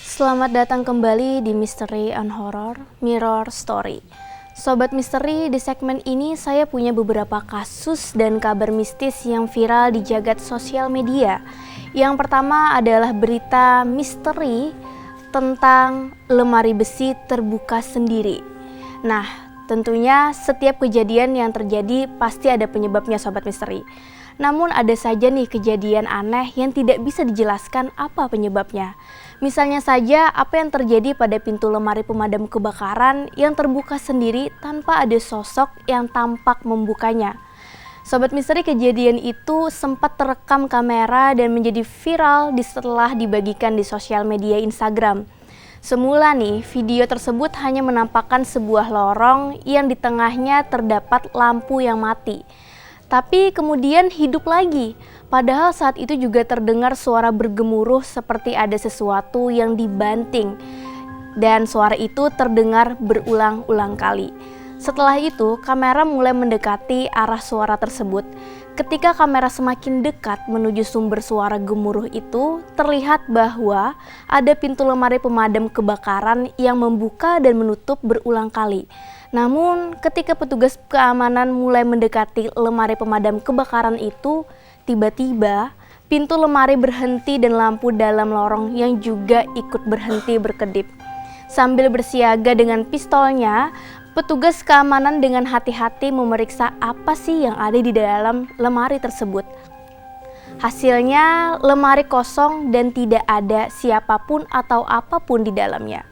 Selamat datang kembali di Mystery and Horror Mirror Story. Sobat Misteri, di segmen ini saya punya beberapa kasus dan kabar mistis yang viral di jagat sosial media. Yang pertama adalah berita misteri tentang lemari besi terbuka sendiri. Nah, tentunya setiap kejadian yang terjadi pasti ada penyebabnya Sobat Misteri. Namun ada saja nih kejadian aneh yang tidak bisa dijelaskan apa penyebabnya. Misalnya saja apa yang terjadi pada pintu lemari pemadam kebakaran yang terbuka sendiri tanpa ada sosok yang tampak membukanya. Sobat Misteri, kejadian itu sempat terekam kamera dan menjadi viral setelah dibagikan di sosial media Instagram. Semula nih, video tersebut hanya menampakkan sebuah lorong yang di tengahnya terdapat lampu yang mati. Tapi kemudian hidup lagi, padahal saat itu juga terdengar suara bergemuruh seperti ada sesuatu yang dibanting. Dan suara itu terdengar berulang-ulang kali. Setelah itu, kamera mulai mendekati arah suara tersebut. Ketika kamera semakin dekat menuju sumber suara gemuruh itu, terlihat bahwa ada pintu lemari pemadam kebakaran yang membuka dan menutup berulang kali. Namun, ketika petugas keamanan mulai mendekati lemari pemadam kebakaran itu, tiba-tiba pintu lemari berhenti dan lampu dalam lorong yang juga ikut berhenti berkedip. Sambil bersiaga dengan pistolnya, petugas keamanan dengan hati-hati memeriksa apa sih yang ada di dalam lemari tersebut. Hasilnya, lemari kosong dan tidak ada siapapun atau apapun di dalamnya.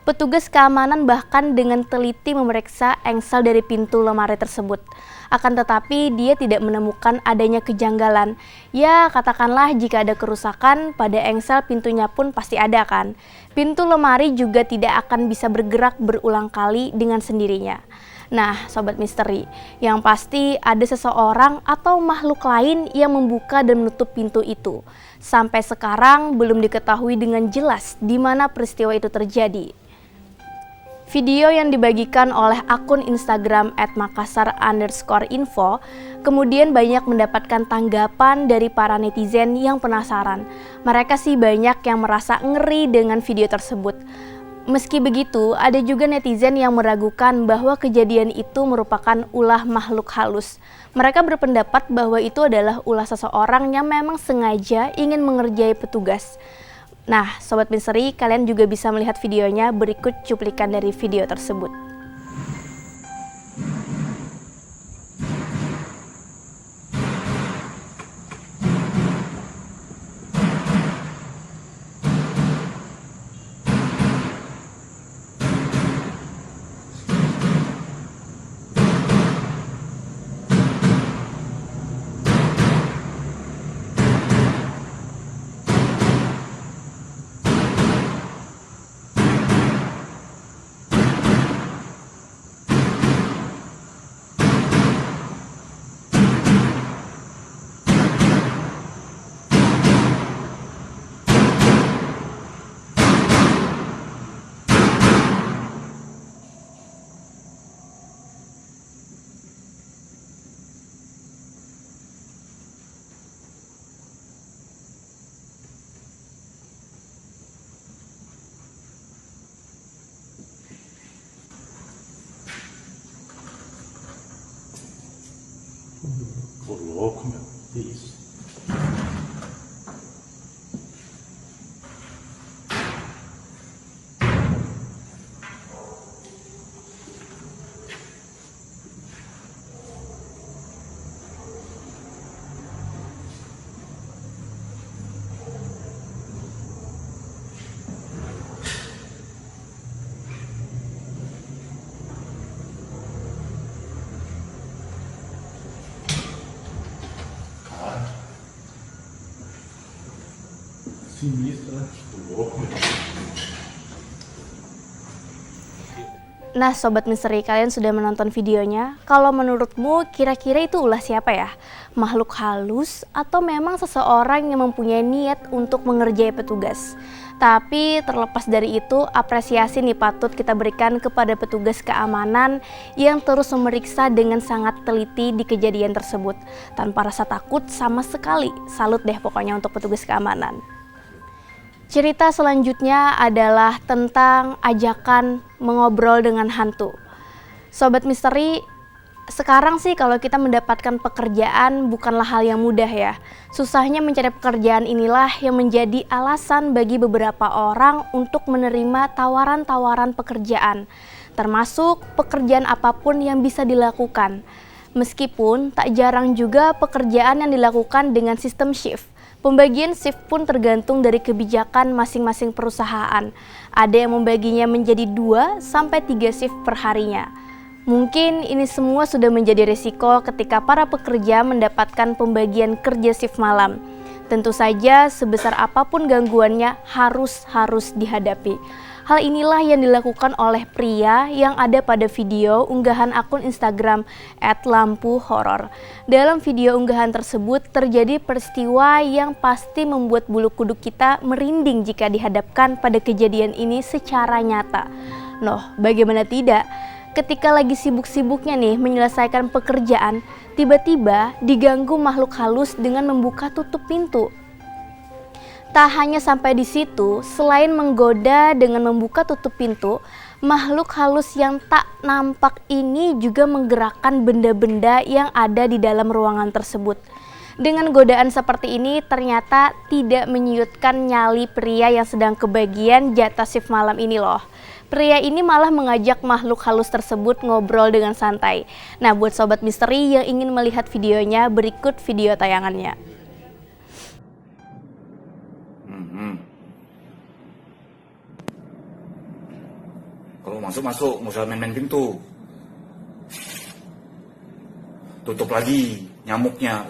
Petugas keamanan bahkan dengan teliti memeriksa engsel dari pintu lemari tersebut. Akan tetapi dia tidak menemukan adanya kejanggalan. Ya, katakanlah jika ada kerusakan pada engsel, pintunya pun pasti ada kan. Pintu lemari juga tidak akan bisa bergerak berulang kali dengan sendirinya. Nah, Sobat Misteri, yang pasti ada seseorang atau makhluk lain yang membuka dan menutup pintu itu. Sampai sekarang belum diketahui dengan jelas di mana peristiwa itu terjadi. Video yang dibagikan oleh akun Instagram @makassar_info kemudian banyak mendapatkan tanggapan dari para netizen yang penasaran. Mereka sih banyak yang merasa ngeri dengan video tersebut. Meski begitu, ada juga netizen yang meragukan bahwa kejadian itu merupakan ulah makhluk halus. Mereka berpendapat bahwa itu adalah ulah seseorang yang memang sengaja ingin mengerjai petugas. Nah, Sobat Misteri, kalian juga bisa melihat videonya, berikut cuplikan dari video tersebut. Coloco, meu. Isso. Sinistro, né? Louco, meu. Nah, Sobat Misteri, kalian sudah menonton videonya. Kalau menurutmu kira-kira itu ulah siapa ya? Makhluk halus atau memang seseorang yang mempunyai niat untuk mengerjai petugas? Tapi terlepas dari itu, apresiasi nih patut kita berikan kepada petugas keamanan yang terus memeriksa dengan sangat teliti di kejadian tersebut. Tanpa rasa takut sama sekali. Salut deh pokoknya untuk petugas keamanan. Cerita selanjutnya adalah tentang ajakan mengobrol dengan hantu. Sobat Misteri, sekarang sih kalau kita mendapatkan pekerjaan bukanlah hal yang mudah ya. Susahnya mencari pekerjaan inilah yang menjadi alasan bagi beberapa orang untuk menerima tawaran-tawaran pekerjaan, termasuk pekerjaan apapun yang bisa dilakukan. Meskipun tak jarang juga pekerjaan yang dilakukan dengan sistem shift. Pembagian shift pun tergantung dari kebijakan masing-masing perusahaan. Ada yang membaginya menjadi 2 sampai 3 shift per harinya. Mungkin ini semua sudah menjadi risiko ketika para pekerja mendapatkan pembagian kerja shift malam. Tentu saja sebesar apapun gangguannya harus dihadapi. Hal inilah yang dilakukan oleh pria yang ada pada video unggahan akun Instagram @lampuhoror. Dalam video unggahan tersebut terjadi peristiwa yang pasti membuat bulu kuduk kita merinding jika dihadapkan pada kejadian ini secara nyata. Noh, bagaimana tidak? Ketika lagi sibuk-sibuknya nih menyelesaikan pekerjaan, tiba-tiba diganggu makhluk halus dengan membuka tutup pintu. Tak hanya sampai di situ, selain menggoda dengan membuka tutup pintu, makhluk halus yang tak nampak ini juga menggerakkan benda-benda yang ada di dalam ruangan tersebut. Dengan godaan seperti ini ternyata tidak menyurutkan nyali pria yang sedang kebagian jatah shift malam ini loh. Pria ini malah mengajak makhluk halus tersebut ngobrol dengan santai. Nah, buat Sobat Misteri yang ingin melihat videonya, berikut video tayangannya. Kalau masuk, nggak usah main-main pintu. Tutup lagi nyamuknya.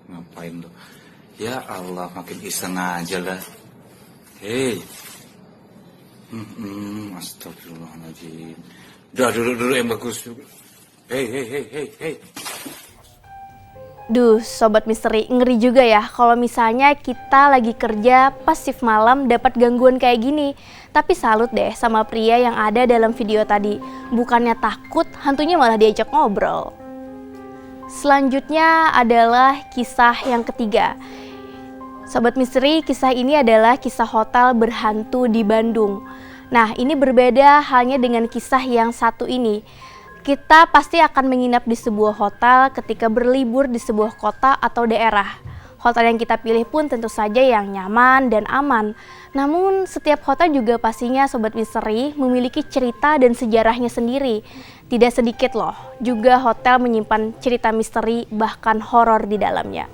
Ngapain tuh? Ya Allah, makin iseng aja lah. Hei. Astagfirullahaladzim. Udah duduk yang bagus. Hei. Duh, Sobat Misteri, ngeri juga ya kalau misalnya kita lagi kerja pas shift malam dapat gangguan kayak gini. Tapi salut deh sama pria yang ada dalam video tadi. Bukannya takut, hantunya malah diajak ngobrol. Selanjutnya adalah kisah yang ketiga. Sobat Misteri, kisah ini adalah kisah hotel berhantu di Bandung. Nah, ini berbeda halnya dengan kisah yang satu ini. Kita pasti akan menginap di sebuah hotel ketika berlibur di sebuah kota atau daerah. Hotel yang kita pilih pun tentu saja yang nyaman dan aman. Namun setiap hotel juga pastinya Sobat Misteri memiliki cerita dan sejarahnya sendiri. Tidak sedikit loh, juga hotel menyimpan cerita misteri bahkan horor di dalamnya.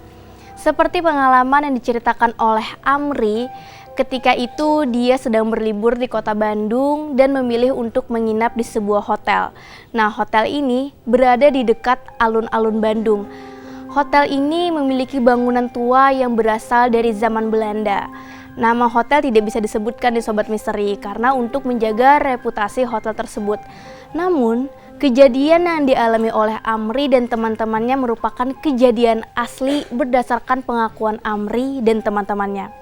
Seperti pengalaman yang diceritakan oleh Amri, ketika itu dia sedang berlibur di kota Bandung dan memilih untuk menginap di sebuah hotel. Nah, hotel ini berada di dekat alun-alun Bandung. Hotel ini memiliki bangunan tua yang berasal dari zaman Belanda. Nama hotel tidak bisa disebutkan di Sobat Misteri karena untuk menjaga reputasi hotel tersebut. Namun, kejadian yang dialami oleh Amri dan teman-temannya merupakan kejadian asli berdasarkan pengakuan Amri dan teman-temannya.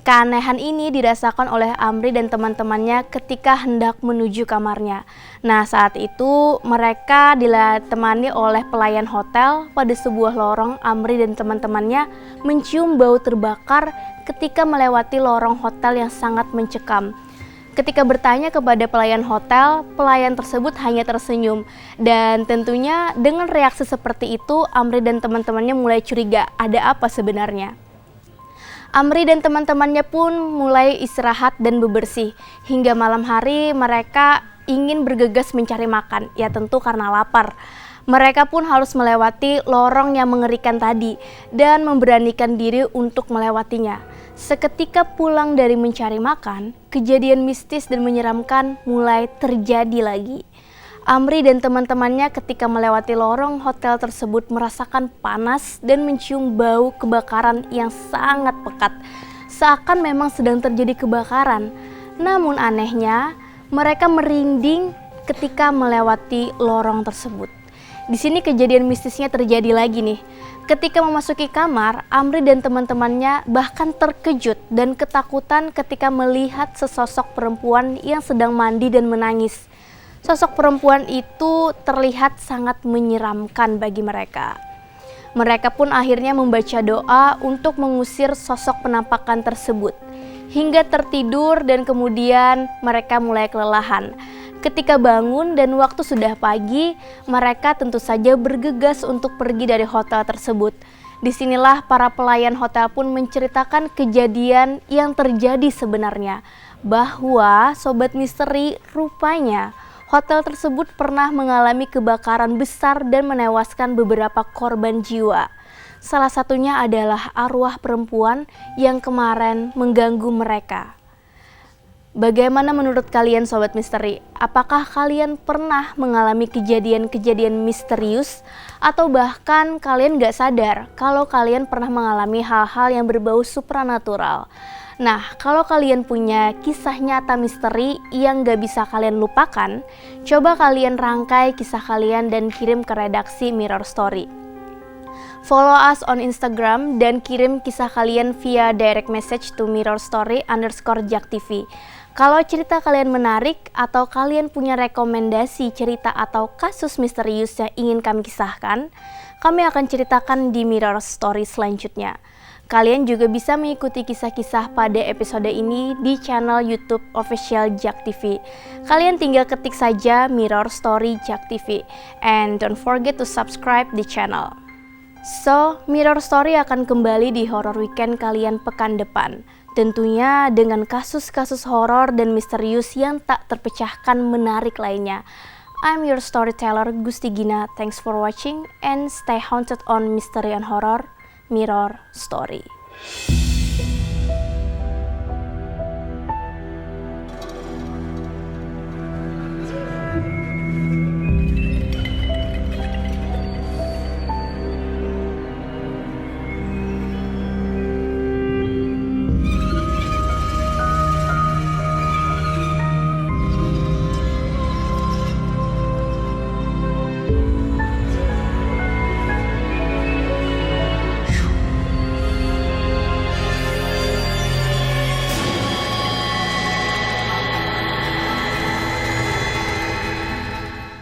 Keanehan ini dirasakan oleh Amri dan teman-temannya ketika hendak menuju kamarnya. Nah, saat itu mereka ditemani oleh pelayan hotel. Pada sebuah lorong, Amri dan teman-temannya mencium bau terbakar ketika melewati lorong hotel yang sangat mencekam. Ketika bertanya kepada pelayan hotel, pelayan tersebut hanya tersenyum. Dan tentunya dengan reaksi seperti itu, Amri dan teman-temannya mulai curiga, ada apa sebenarnya? Amri dan teman-temannya pun mulai istirahat dan bebersih. Hingga malam hari mereka ingin bergegas mencari makan, ya tentu karena lapar. Mereka pun harus melewati lorong yang mengerikan tadi dan memberanikan diri untuk melewatinya. Seketika pulang dari mencari makan, kejadian mistis dan menyeramkan mulai terjadi lagi. Amri dan teman-temannya ketika melewati lorong hotel tersebut merasakan panas dan mencium bau kebakaran yang sangat pekat. Seakan memang sedang terjadi kebakaran. Namun anehnya, mereka merinding ketika melewati lorong tersebut. Di sini kejadian mistisnya terjadi lagi nih. Ketika memasuki kamar, Amri dan teman-temannya bahkan terkejut dan ketakutan ketika melihat sesosok perempuan yang sedang mandi dan menangis. Sosok perempuan itu terlihat sangat menyeramkan bagi mereka. Mereka pun akhirnya membaca doa untuk mengusir sosok penampakan tersebut. Hingga tertidur dan kemudian mereka mulai kelelahan. Ketika bangun dan waktu sudah pagi, mereka tentu saja bergegas untuk pergi dari hotel tersebut. Disinilah para pelayan hotel pun menceritakan kejadian yang terjadi sebenarnya. Bahwa Sobat Misteri rupanya hotel tersebut pernah mengalami kebakaran besar dan menewaskan beberapa korban jiwa. Salah satunya adalah arwah perempuan yang kemarin mengganggu mereka. Bagaimana menurut kalian Sobat Misteri? Apakah kalian pernah mengalami kejadian-kejadian misterius? Atau bahkan kalian gak sadar kalau kalian pernah mengalami hal-hal yang berbau supranatural? Nah, kalau kalian punya kisah nyata misteri yang gak bisa kalian lupakan, coba kalian rangkai kisah kalian dan kirim ke redaksi Mirror Story. Follow us on Instagram dan kirim kisah kalian via direct message to mirrorstory_jaktv. Kalau cerita kalian menarik atau kalian punya rekomendasi cerita atau kasus misterius yang ingin kami kisahkan, kami akan ceritakan di Mirror Story selanjutnya. Kalian juga bisa mengikuti kisah-kisah pada episode ini di channel YouTube official Jak TV. Kalian tinggal ketik saja Mirror Story Jak TV and don't forget to subscribe the channel. So, Mirror Story akan kembali di horror weekend kalian pekan depan. Tentunya dengan kasus-kasus horor dan misterius yang tak terpecahkan menarik lainnya. I'm your storyteller Gusti Gina. Thanks for watching and stay haunted on mystery and horror. Mirror Story.